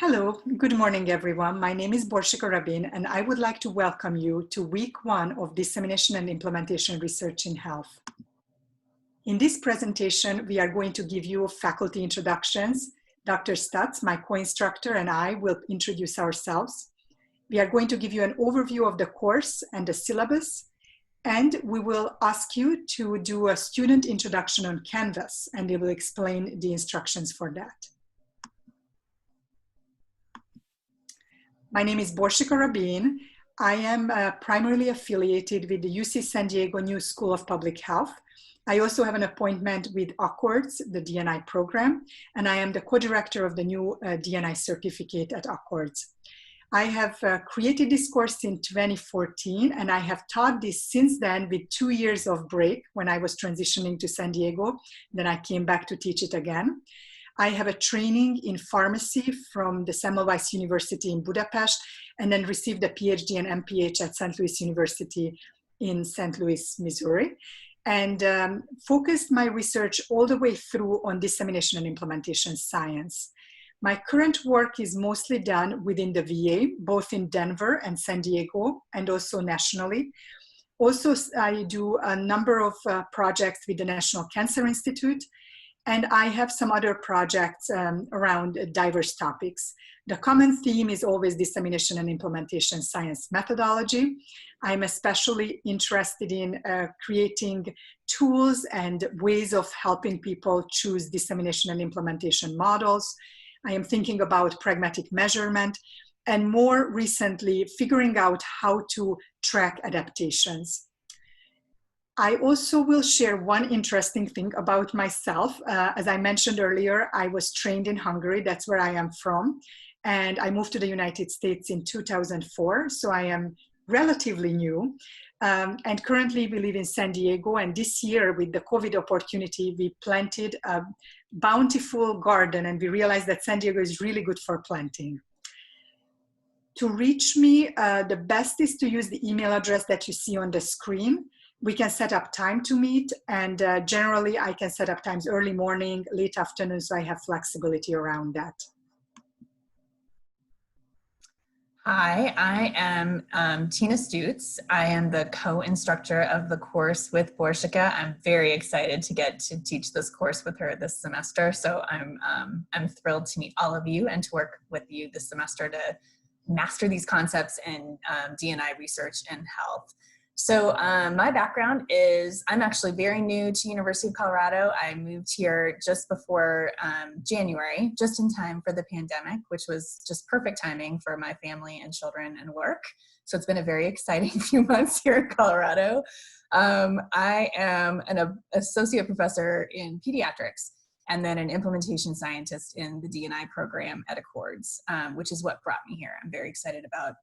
Hello, good morning everyone. My name is Borsika Rabin and I would like to welcome you to week 1 of Dissemination and Implementation Research in Health. In this presentation, we are going to give you faculty introductions. Dr. Studts, my co-instructor, and I will introduce ourselves. We are going to give you an overview of the course and the syllabus, and we will ask you to do a student introduction on Canvas, and we will explain the instructions for that. My name is Borsika Rabin. I am primarily affiliated with the UC San Diego New School of Public Health. I also have an appointment with Accords, the D&I program, and I am the co-director of the new D&I certificate at Accords. I have created this course in 2014, and I have taught this since then with 2 years of break when I was transitioning to San Diego. Then I came back to teach it again. I have a training in pharmacy from the Semmelweis University in Budapest, and then received a PhD and MPH at St. Louis University in St. Louis, Missouri, and focused my research all the way through on dissemination and implementation science. My current work is mostly done within the VA, both in Denver and San Diego, and also nationally. Also, I do a number of projects with the National Cancer Institute, and I have some other projects around diverse topics. The common theme is always dissemination and implementation science methodology. I'm especially interested in creating tools and ways of helping people choose dissemination and implementation models. I am thinking about pragmatic measurement, and more recently, figuring out how to track adaptations. I also will share one interesting thing about myself. As I mentioned earlier, I was trained in Hungary. That's where I am from. And I moved to the United States in 2004. So I am relatively new. And currently we live in San Diego. And this year with the COVID opportunity, we planted a bountiful garden. And we realized that San Diego is really good for planting. To reach me, the best is to use the email address that you see on the screen. We can set up time to meet, and generally I can set up times early morning, late afternoon, so I have flexibility around that. Hi, I am Tina Studts. I am the co-instructor of the course with Borsika. I'm very excited to get to teach this course with her this semester, so I'm thrilled to meet all of you and to work with you this semester to master these concepts in D&I research in health. So my background is, I'm actually very new to University of Colorado. I moved here just before January, just in time for the pandemic, which was just perfect timing for my family and children and work. So it's been a very exciting few months here in Colorado. I am an associate professor in pediatrics and then an implementation scientist in the D&I program at Accords, which is what brought me here. I'm very excited about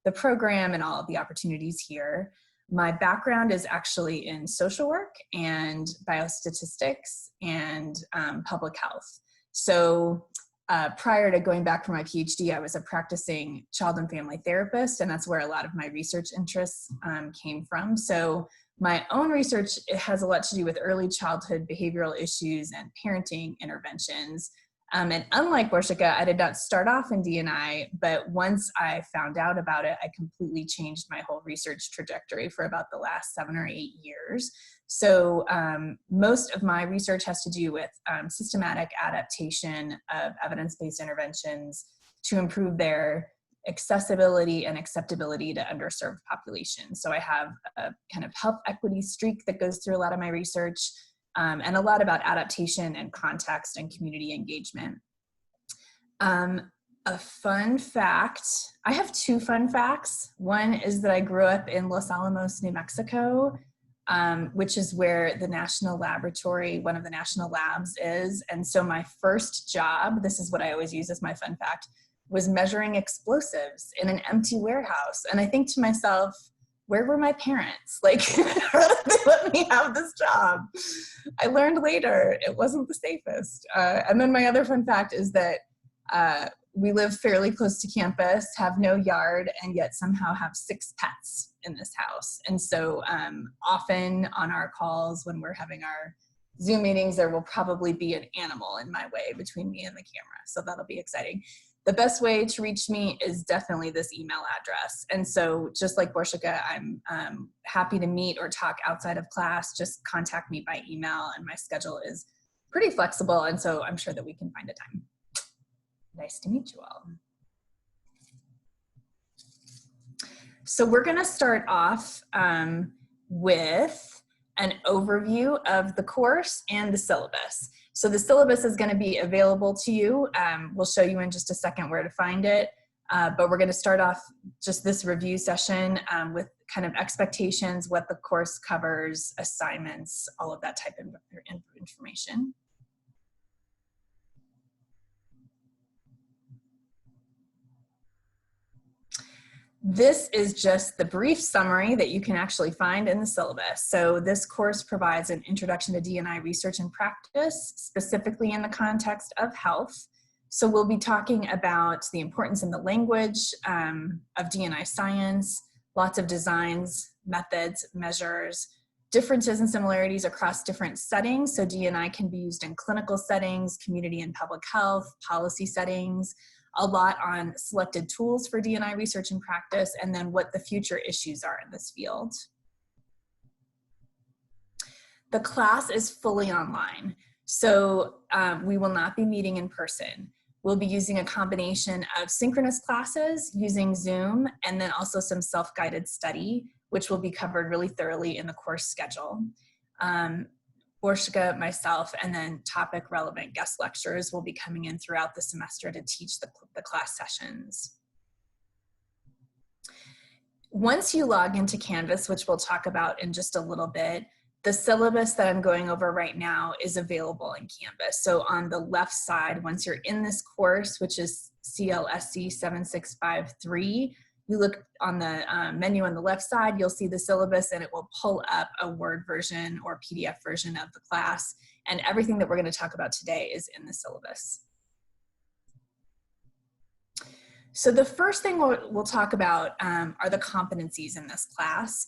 the program and all of the opportunities here. My background is actually in social work and biostatistics and public health. So prior to going back for my PhD, I was a practicing child and family therapist, and that's where a lot of my research interests came from. So my own research, it has a lot to do with early childhood behavioral issues and parenting interventions. And unlike Borsika, I did not start off in D&I, but once I found out about it, I completely changed my whole research trajectory for about the last 7 or 8 years. So most of my research has to do with systematic adaptation of evidence-based interventions to improve their accessibility and acceptability to underserved populations. So I have a kind of health equity streak that goes through a lot of my research. And a lot about adaptation and context and community engagement. A fun fact, I have 2 fun facts. One is that I grew up in Los Alamos, New Mexico, which is where the national laboratory, one of the national labs is. And so my first job, this is what I always use as my fun fact, was measuring explosives in an empty warehouse. And I think to myself, where were my parents? Like, how did they let me have this job? I learned later it wasn't the safest. And then my other fun fact is that we live fairly close to campus, have no yard, and yet somehow have 6 pets in this house. And so often on our calls when we're having our Zoom meetings, there will probably be an animal in my way between me and the camera. So that'll be exciting. the best way to reach me is definitely this email address. And so just like Borsika, I'm happy to meet or talk outside of class. Just contact me by email, and my schedule is pretty flexible. And so I'm sure that we can find a time. Nice to meet you all. So we're going to start off with an overview of the course and the syllabus. So the syllabus is going to be available to you. We'll show you in just a second where to find it, but we're going to start off just this review session with kind of expectations, what the course covers, assignments, all of that type of information. This is just the brief summary that you can actually find in the syllabus. So this course provides an introduction to D&I research and practice, specifically in the context of health. So we'll be talking about the importance in the language of D&I science, lots of designs, methods, measures, differences and similarities across different settings. So D&I can be used in clinical settings, community and public health, policy settings, a lot on selected tools for D&I research and practice, and then what the future issues are in this field. The class is fully online, so we will not be meeting in person. We'll be using a combination of synchronous classes using Zoom, and then also some self-guided study, which will be covered really thoroughly in the course schedule. Borsika, myself, and then topic relevant guest lecturers will be coming in throughout the semester to teach the class sessions. Once you log into Canvas, which we'll talk about in just a little bit, the syllabus that I'm going over right now is available in Canvas. So on the left side, once you're in this course, which is CLSC 7653, you look on the menu on the left side, you'll see the syllabus, and it will pull up a Word version or PDF version of the class. And everything that we're going to talk about today is in the syllabus. So the first thing we'll talk about are the competencies in this class.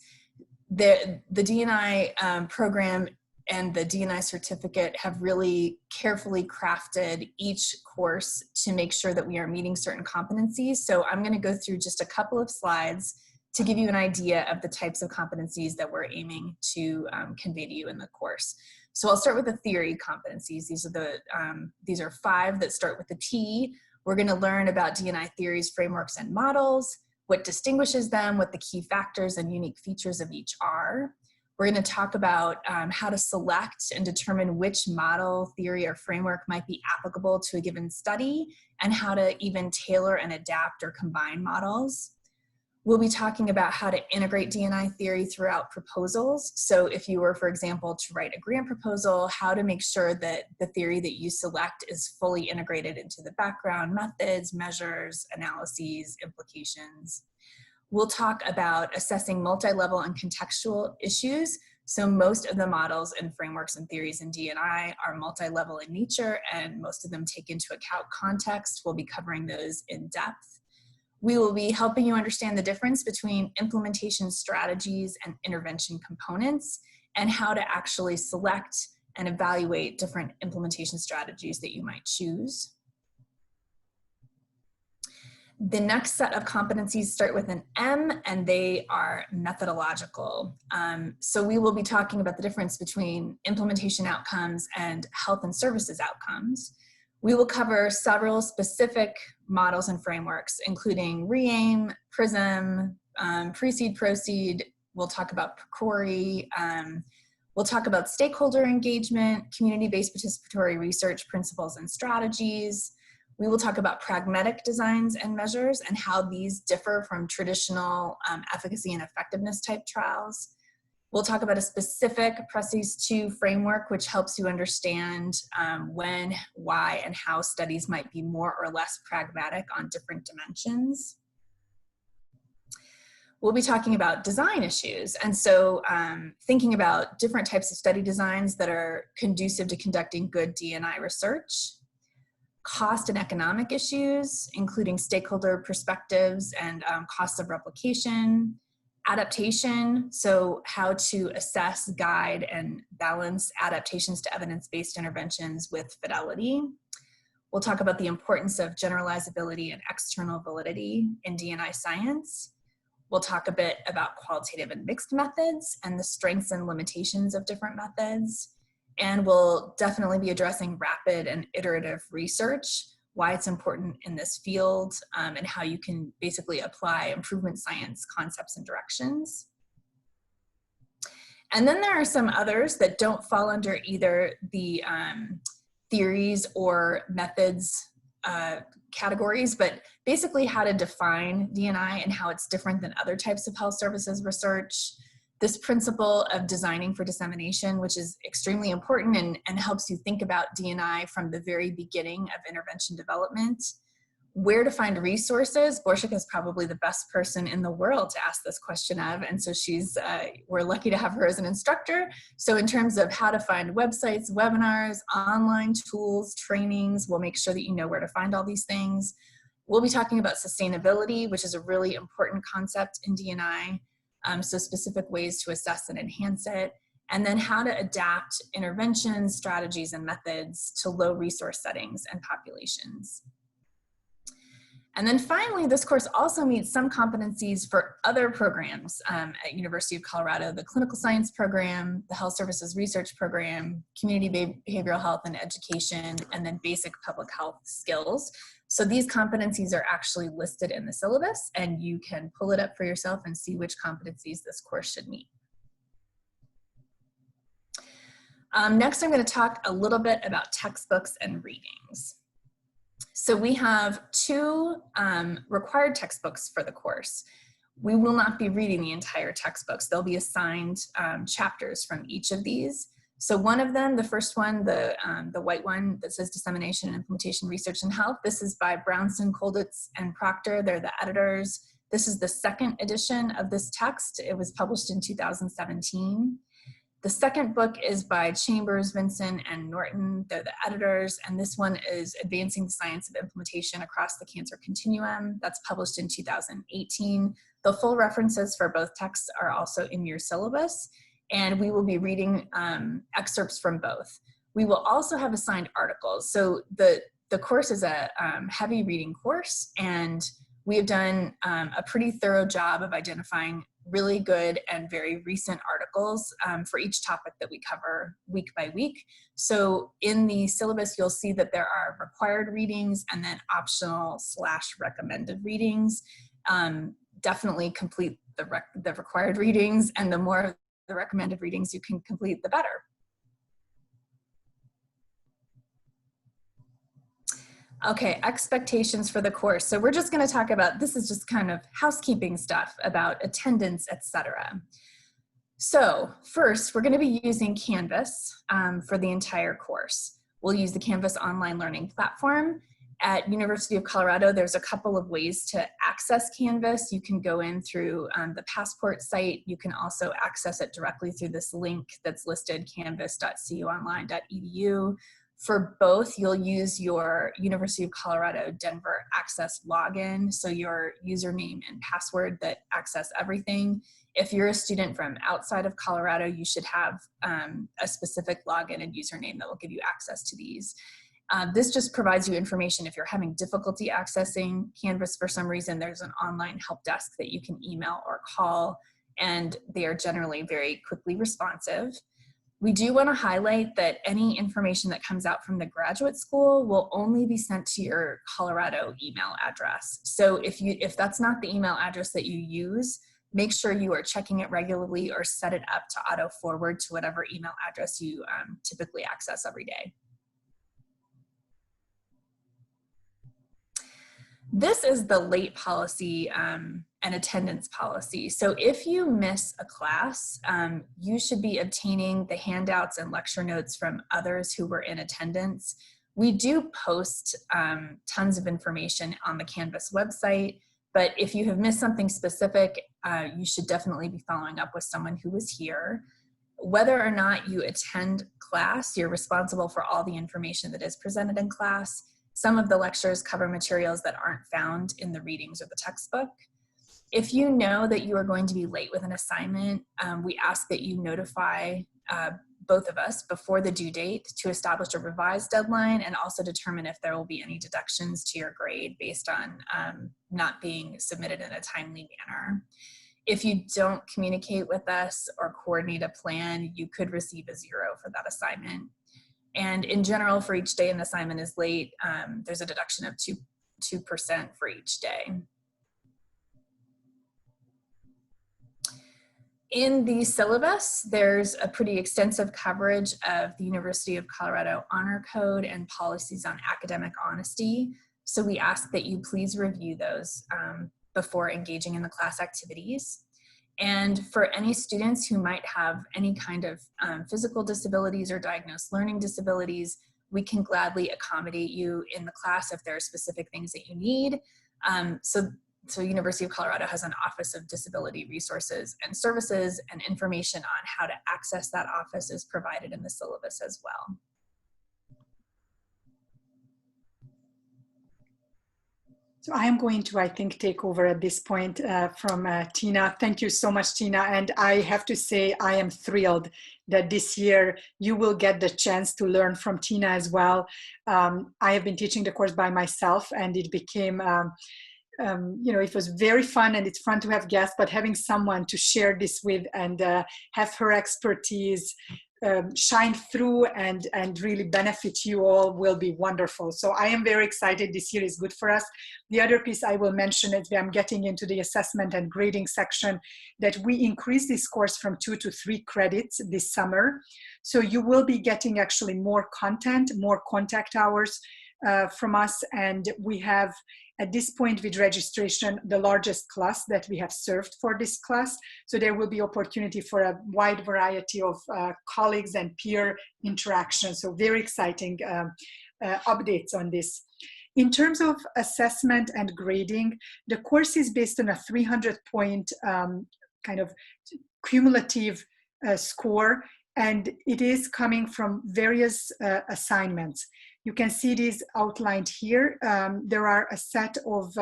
The D&I program and the D&I certificate have really carefully crafted each course to make sure that we are meeting certain competencies. So I'm going to go through just a couple of slides to give you an idea of the types of competencies that we're aiming to convey to you in the course. So I'll start with the theory competencies. These are 5 that start with the T. We're going to learn about D&I theories, frameworks, and models, what distinguishes them, what the key factors and unique features of each are. We're going to talk about how to select and determine which model, theory, or framework might be applicable to a given study, and how to even tailor and adapt or combine models. We'll be talking about how to integrate D&I theory throughout proposals. So if you were, for example, to write a grant proposal, how to make sure that the theory that you select is fully integrated into the background, methods, measures, analyses, implications. We'll talk about assessing multi-level and contextual issues. So most of the models and frameworks and theories in D&I are multi-level in nature, and most of them take into account context. We'll be covering those in depth. We will be helping you understand the difference between implementation strategies and intervention components, and how to actually select and evaluate different implementation strategies that you might choose. The next set of competencies start with an M, and they are methodological. So we will be talking about the difference between implementation outcomes and health and services outcomes. We will cover several specific models and frameworks, including REAIM, PRISM, Precede, Proceed. We'll talk about PCORI. We'll talk about stakeholder engagement, community-based participatory research principles and strategies. We will talk about pragmatic designs and measures and how these differ from traditional efficacy and effectiveness type trials. We'll talk about a specific Preces 2 framework, which helps you understand when, why, and how studies might be more or less pragmatic on different dimensions. We'll be talking about design issues. And so thinking about different types of study designs that are conducive to conducting good D&I research. Cost and economic issues, including stakeholder perspectives and costs of replication. Adaptation, so how to assess, guide, and balance adaptations to evidence-based interventions with fidelity. We'll talk about the importance of generalizability and external validity in D&I science. We'll talk a bit about qualitative and mixed methods and the strengths and limitations of different methods. And we'll definitely be addressing rapid and iterative research, why it's important in this field, and how you can basically apply improvement science concepts and directions. And then there are some others that don't fall under either the theories or methods categories, but basically how to define D&I and how it's different than other types of health services research. This principle of designing for dissemination, which is extremely important and helps you think about D&I from the very beginning of intervention development. Where to find resources. Borsika is probably the best person in the world to ask this question of, and so we're lucky to have her as an instructor. So in terms of how to find websites, webinars, online tools, trainings, we'll make sure that you know where to find all these things. We'll be talking about sustainability, which is a really important concept in D&I. So specific ways to assess and enhance it, and then how to adapt interventions, strategies, and methods to low resource settings and populations. And then finally, this course also meets some competencies for other programs at University of Colorado, the Clinical Science Program, the Health Services Research Program, Community Behavioral Health and Education, and then basic public health skills. So these competencies are actually listed in the syllabus, and you can pull it up for yourself and see which competencies this course should meet. Next, I'm going to talk a little bit about textbooks and readings. So we have two required textbooks for the course. We will not be reading the entire textbooks. They'll be assigned chapters from each of these. So one of them, the first one, the white one that says Dissemination and Implementation Research in Health, this is by Brownson, Kolditz, and Proctor. They're the editors. This is the second edition of this text. It was published in 2017. The second book is by Chambers, Vinson, and Norton. They're the editors, and this one is Advancing the Science of Implementation Across the Cancer Continuum. That's published in 2018. The full references for both texts are also in your syllabus, and we will be reading excerpts from both. We will also have assigned articles. So the course is a heavy reading course, and we have done a pretty thorough job of identifying really good and very recent articles for each topic that we cover week by week. So in the syllabus, you'll see that there are required readings and then optional / recommended readings. Definitely complete the required readings, and the more of the recommended readings you can complete, the better. Okay, expectations for the course. So we're just going to talk about, this is just kind of housekeeping stuff about attendance, etc. So first, we're going to be using Canvas for the entire course. We'll use the Canvas online learning platform. At University of Colorado, there's a couple of ways to access Canvas. You can go in through the Passport site. You can also access it directly through this link that's listed, canvas.cuonline.edu. For both, you'll use your University of Colorado Denver Access login, so your username and password that access everything. If you're a student from outside of Colorado, you should have a specific login and username that will give you access to these. This just provides you information if you're having difficulty accessing Canvas for some reason. There's an online help desk that you can email or call, and they are generally very quickly responsive. We do want to highlight that any information that comes out from the graduate school will only be sent to your Colorado email address. So if that's not the email address that you use, make sure you are checking it regularly or set it up to auto forward to whatever email address you typically access every day. This is the late policy and attendance policy. So if you miss a class, you should be obtaining the handouts and lecture notes from others who were in attendance. We do post tons of information on the Canvas website, but if you have missed something specific, you should definitely be following up with someone who was here. Whether or not you attend class, you're responsible for all the information that is presented in class. Some of the lectures cover materials that aren't found in the readings or the textbook. If you know that you are going to be late with an assignment, we ask that you notify both of us, before the due date to establish a revised deadline and also determine if there will be any deductions to your grade based on not being submitted in a timely manner. If you don't communicate with us or coordinate a plan, you could receive a 0 for that assignment. And in general, for each day an assignment is late, there's a deduction of 2% for each day. In the syllabus, there's a pretty extensive coverage of the University of Colorado Honor Code and policies on academic honesty. So we ask that you please review those before engaging in the class activities. And for any students who might have any kind of physical disabilities or diagnosed learning disabilities, we can gladly accommodate you in the class if there are specific things that you need. So University of Colorado has an Office of Disability Resources and Services, and information on how to access that office is provided in the syllabus as well. So I am going to, I think, take over at this point from Tina. Thank you so much, Tina. And I have to say, I am thrilled that this year you will get the chance to learn from Tina as well. I have been teaching the course by myself, and it became, you know, it was very fun, and it's fun to have guests, but having someone to share this with and have her expertise shine through and really benefit you all will be wonderful. So I am very excited. This year is good for us. The other piece I will mention is that I'm getting into the assessment and grading section, that we increased this course from 2 to 3 credits this summer. So you will be getting actually more content, more contact hours from us. And we have, at this point with registration, the largest class that we have served for this class. So there will be opportunity for a wide variety of colleagues and peer interaction. So very exciting updates on this. In terms of assessment and grading, the course is based on a 300-point kind of cumulative score, and it is coming from various assignments. You can see these outlined here. There are a set of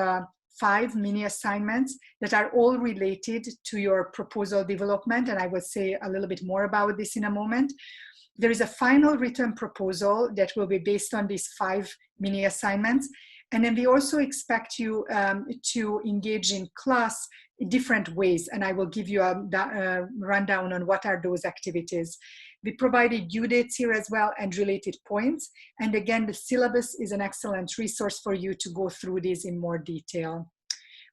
5 mini assignments that are all related to your proposal development, and I will say a little bit more about this in a moment. There is a final written proposal that will be based on these 5 mini assignments, and then we also expect you to engage in class in different ways, and I will give you a rundown on what are those activities. We provided due dates here as well and related points. And again, the syllabus is an excellent resource for you to go through these in more detail.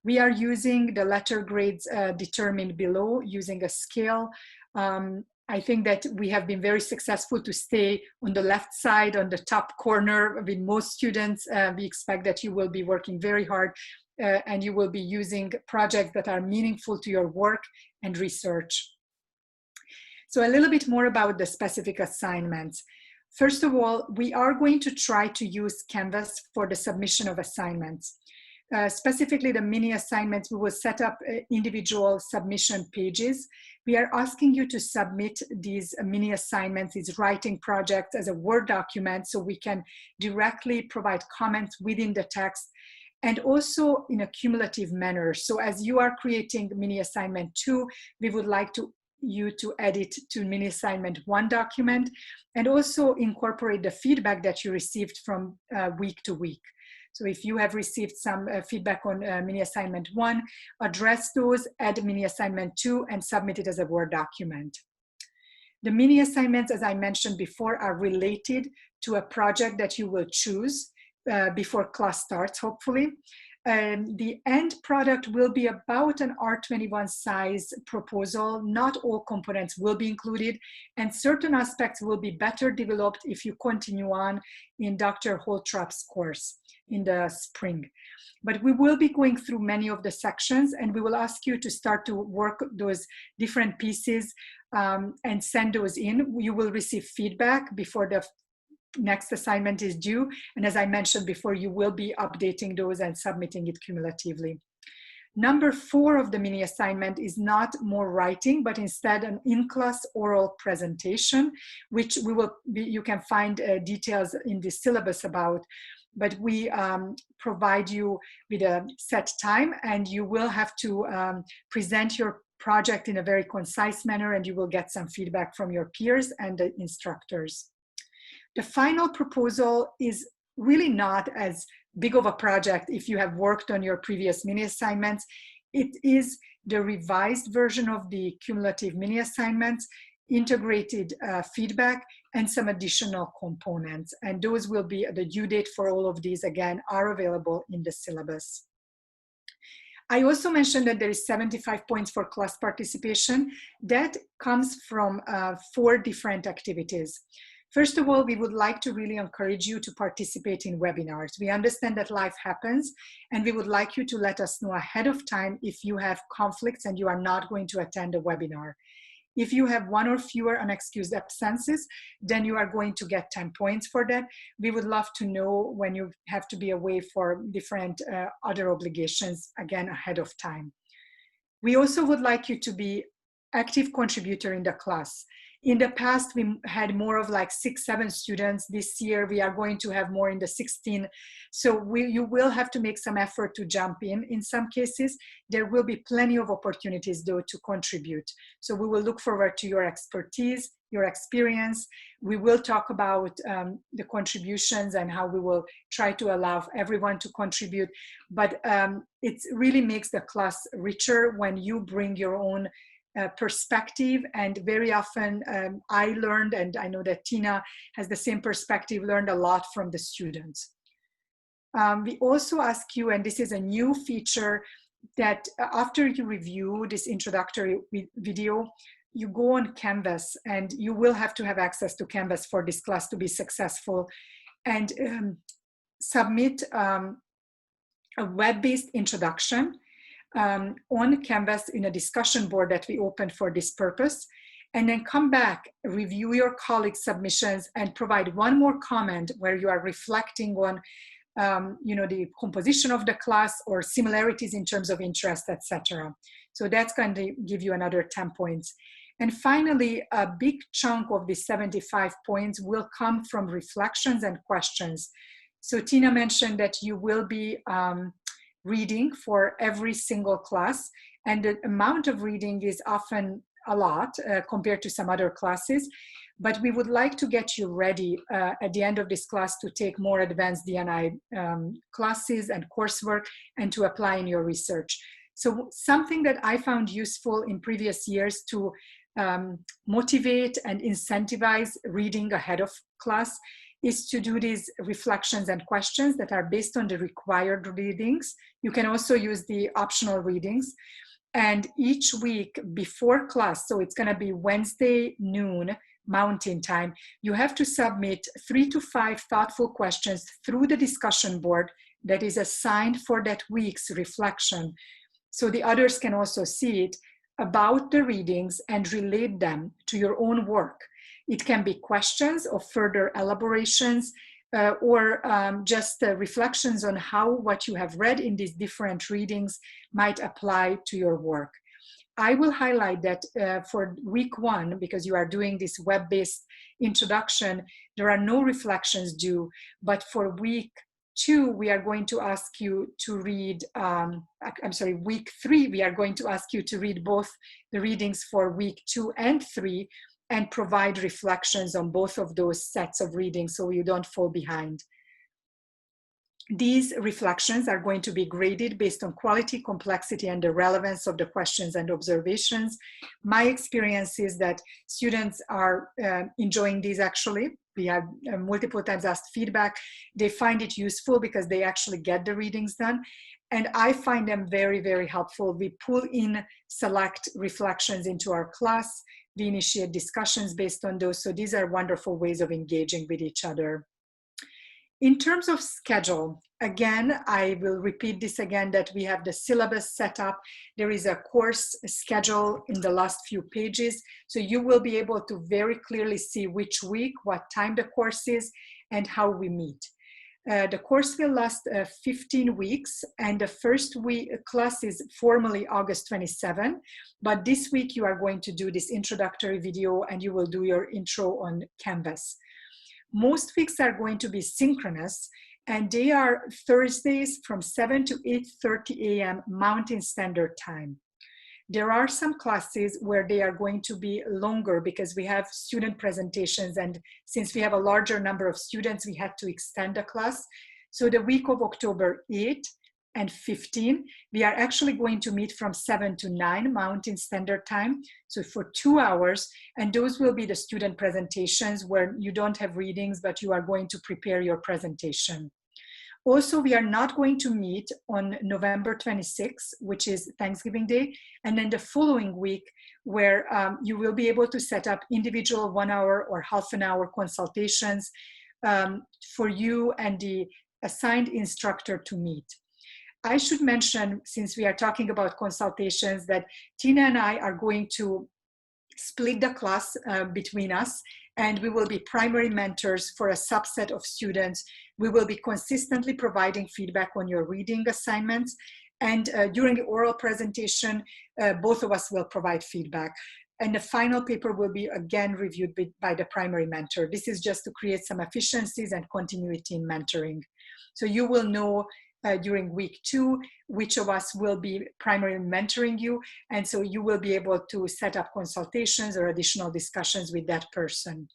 We are using the letter grades determined below using a scale. I think that we have been very successful to stay on the left side, on the top corner with most students. We expect that you will be working very hard and you will be using projects that are meaningful to your work and research. So a little bit more about the specific assignments. First of all, we are going to try to use Canvas for the submission of assignments. Specifically the mini assignments, we will set up individual submission pages. We are asking you to submit these mini assignments, these writing projects, as a Word document, so we can directly provide comments within the text, and also in a cumulative manner. So as you are creating mini assignment 2, we would like you to edit to mini assignment 1 document, and also incorporate the feedback that you received from week to week. So if you have received some feedback on mini assignment 1, address those, add mini assignment 2, and submit it as a Word document. The mini assignments, as I mentioned before, are related to a project that you will choose before class starts, hopefully. The end product will be about an R21 size proposal. Not all components will be included, and certain aspects will be better developed if you continue on in Dr. Holtrop's course in the spring. But we will be going through many of the sections, and we will ask you to start to work those different pieces and send those in. You will receive feedback before the next assignment is due, and as I mentioned before, you will be updating those and submitting it cumulatively. Number 4 of the mini assignment is not more writing, but instead an in-class oral presentation, which you can find details in the syllabus about, but we provide you with a set time, and you will have to present your project in a very concise manner, and you will get some feedback from your peers and the instructors. The final proposal is really not as big of a project if you have worked on your previous mini assignments. It is the revised version of the cumulative mini assignments, integrated feedback, and some additional components. And those will be, the due date for all of these, again, are available in the syllabus. I also mentioned that there is 75 points for class participation. That comes from 4 different activities. First of all, we would like to really encourage you to participate in webinars. We understand that life happens, and we would like you to let us know ahead of time if you have conflicts and you are not going to attend a webinar. If you have 1 or fewer unexcused absences, then you are going to get 10 points for that. We would love to know when you have to be away for different other obligations, again, ahead of time. We also would like you to be active contributor in the class. In the past, we had more of like 6-7 students. This year, we are going to have more in the 16. So you will have to make some effort to jump in some cases. There will be plenty of opportunities, though, to contribute. So we will look forward to your expertise, your experience. We will talk about the contributions and how we will try to allow everyone to contribute. But it really makes the class richer when you bring your own perspective, and very often I learned, and I know that Tina has the same perspective, learned a lot from the students. We also ask you, and this is a new feature, that after you review this introductory video, you go on Canvas, and you will have to have access to Canvas for this class to be successful, and submit a web-based introduction on Canvas in a discussion board that we opened for this purpose, and then come back, review your colleagues' submissions, and provide 1 more comment where you are reflecting on the composition of the class or similarities in terms of interest, etc. So that's going to give you another 10 points. And finally, a big chunk of the 75 points will come from reflections and questions. So Tina mentioned that you will be reading for every single class, and the amount of reading is often a lot compared to some other classes, but we would like to get you ready at the end of this class to take more advanced D&I classes and coursework and to apply in your research. So something that I found useful in previous years to motivate and incentivize reading ahead of class is to do these reflections and questions that are based on the required readings. You can also use the optional readings. And each week before class, so it's gonna be Wednesday noon Mountain Time, you have to submit 3 to 5 thoughtful questions through the discussion board that is assigned for that week's reflection. So the others can also see it about the readings and relate them to your own work. It can be questions or further elaborations or just reflections on how what you have read in these different readings might apply to your work. I will highlight that for week 1, because you are doing this web-based introduction, there are no reflections due, but for week 2, we are going to ask you to read, week 3, we are going to ask you to read both the readings for week 2 and 3, and provide reflections on both of those sets of readings so you don't fall behind. These reflections are going to be graded based on quality, complexity, and the relevance of the questions and observations. My experience is that students are enjoying these actually. We have multiple times asked feedback. They find it useful because they actually get the readings done. And I find them very, very helpful. We pull in select reflections into our class. We initiate discussions based on those. So these are wonderful ways of engaging with each other. In terms of schedule, again, I will repeat this again, that we have the syllabus set up. There is a course schedule in the last few pages. So you will be able to very clearly see which week, what time the course is, and how we meet. The course will last 15 weeks, and the first class is formally August 27, but this week you are going to do this introductory video and you will do your intro on Canvas. Most weeks are going to be synchronous, and they are Thursdays from 7 to 8:30 a.m. Mountain Standard Time. There are some classes where they are going to be longer because we have student presentations, and since we have a larger number of students, we had to extend the class. So the week of October 8 and 15, we are actually going to meet from 7 to 9 Mountain Standard Time, so for 2 hours, and those will be the student presentations where you don't have readings, but you are going to prepare your presentation. Also, we are not going to meet on November 26th, which is Thanksgiving Day, and then the following week where you will be able to set up individual 1 hour or half an hour consultations for you and the assigned instructor to meet. I should mention, since we are talking about consultations, that Tina and I are going to split the class between us, and we will be primary mentors for a subset of students. We will be consistently providing feedback on your reading assignments, and during the oral presentation, both of us will provide feedback. And the final paper will be again reviewed by the primary mentor. This is just to create some efficiencies and continuity in mentoring. So you will know during week 2 which of us will be primarily mentoring you, and so you will be able to set up consultations or additional discussions with that person.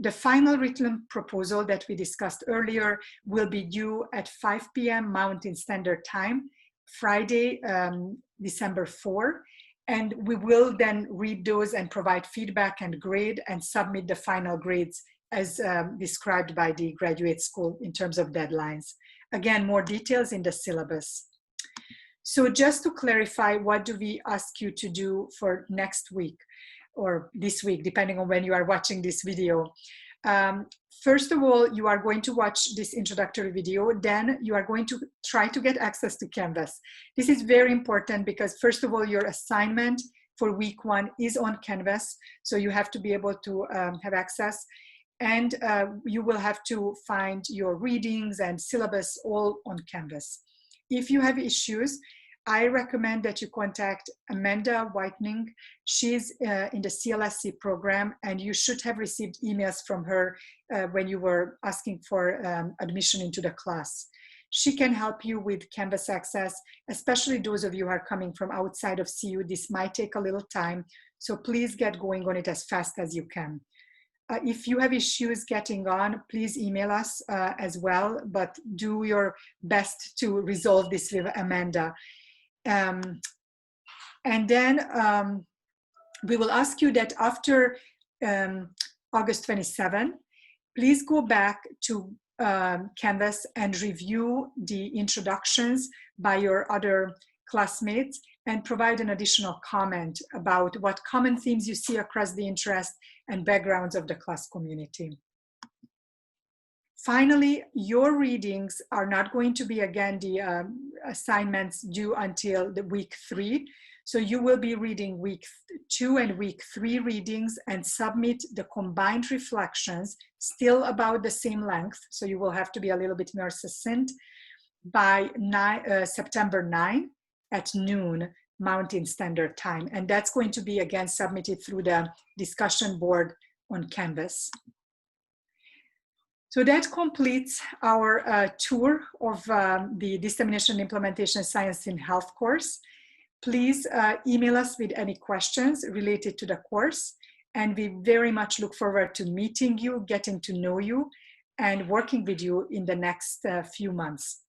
The final written proposal that we discussed earlier will be due at 5 p.m. Mountain Standard Time, Friday, December 4, and we will then read those and provide feedback and grade and submit the final grades as described by the graduate school in terms of deadlines. Again, more details in the syllabus. So just to clarify, what do we ask you to do for next week or this week, depending on when you are watching this video? First of all, you are going to watch this introductory video. Then you are going to try to get access to Canvas. This is very important because, first of all, your assignment for week 1 is on Canvas. So you have to be able to have access. And you will have to find your readings and syllabus all on Canvas. If you have issues, I recommend that you contact Amanda Whitening. She's in the CLSC program, and you should have received emails from her when you were asking for admission into the class. She can help you with Canvas access, especially those of you who are coming from outside of CU. This might take a little time, so please get going on it as fast as you can. If you have issues getting on, please email us as well, but do your best to resolve this with Amanda. And then we will ask you that after August 27, please go back to Canvas and review the introductions by your other classmates and provide an additional comment about what common themes you see across the interest and backgrounds of the class community. Finally, your readings are not going to be, again, the assignments due until the week 3. So you will be reading week 2 and week 3 readings and submit the combined reflections, still about the same length. So you will have to be a little bit more succinct by September 9 at noon Mountain Standard Time. And that's going to be, again, submitted through the discussion board on Canvas. So that completes our tour of the Dissemination and Implementation Science in Health course. Please email us with any questions related to the course. And we very much look forward to meeting you, getting to know you, and working with you in the next few months.